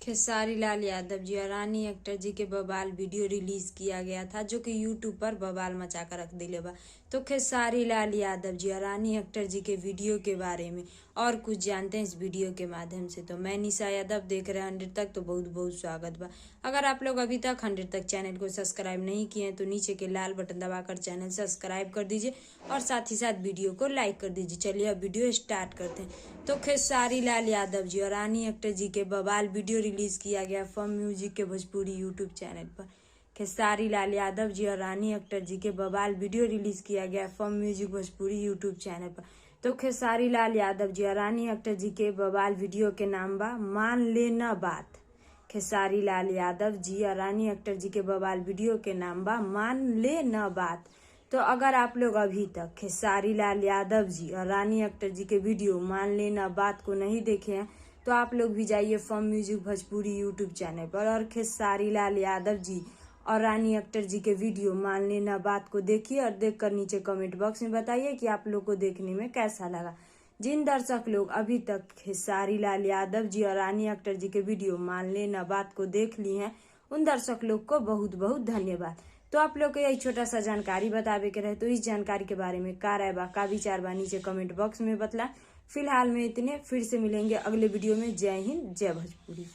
खेसारी लाल यादव जी और रानी अख्तर जी के बवाल वीडियो रिलीज किया गया था, जो कि यूट्यूब पर बवाल मचा कर रख दिले बा। तो खेसारी लाल यादव जी और रानी अख्तर जी के वीडियो के बारे में और कुछ जानते हैं इस वीडियो के माध्यम से। तो मैं निशा यादव, देख रहे हैं 100 तक, तो बहुत बहुत स्वागत बा। अगर आप लोग अभी तक 100 तक चैनल को सब्सक्राइब नहीं किए हैं तो नीचे के लाल बटन दबाकर चैनल सब्सक्राइब कर दीजिए और साथ ही साथ वीडियो को लाइक कर दीजिए। चलिए अब वीडियो स्टार्ट करते हैं। तो खेसारी लाल यादव जी और रानी अख्तर जी के बवाल वीडियो रिलीज किया गया फम म्यूजिक के भोजपुरी यूट्यूब चैनल पर। खेसारी लाल यादव जी और रानी अख्तर जी के बवाल वीडियो रिलीज किया गया फम म्यूजिक भोजपुरी यूट्यूब चैनल पर। तो खेसारी लाल यादव जी और रानी अख्तर जी के बवाल वीडियो के नाम बा मान ले न बात। खेसारी लाल यादव जी और रानी अख्तर जी के बवाल वीडियो के नाम बा मान ले न बात। तो अगर आप लोग अभी तक खेसारी लाल यादव जी और रानी अख्तर जी के वीडियो मान ले न बात को नहीं देखे हैं तो आप लोग भी जाइए फम म्यूजिक भोजपुरी यूट्यूब चैनल पर और खेसारी लाल यादव जी और रानी अख्तर जी के वीडियो मान ले न बात को देखिए और देखकर नीचे कमेंट बॉक्स में बताइए कि आप लोग को देखने में कैसा लगा। जिन दर्शक लोग अभी तक खेसारी लाल यादव जी और रानी अख्तर जी के वीडियो मान ले न बात को देख ली हैं उन दर्शक लोग को बहुत बहुत धन्यवाद। तो आप लोग को यही छोटा सा जानकारी बतावे के रहे, तो इस जानकारी के बारे में का राय बा, का विचार बा, नीचे कमेंट बॉक्स में बतला। फिलहाल में इतने, फिर से मिलेंगे अगले वीडियो में। जय हिंद, जय भोजपुरी।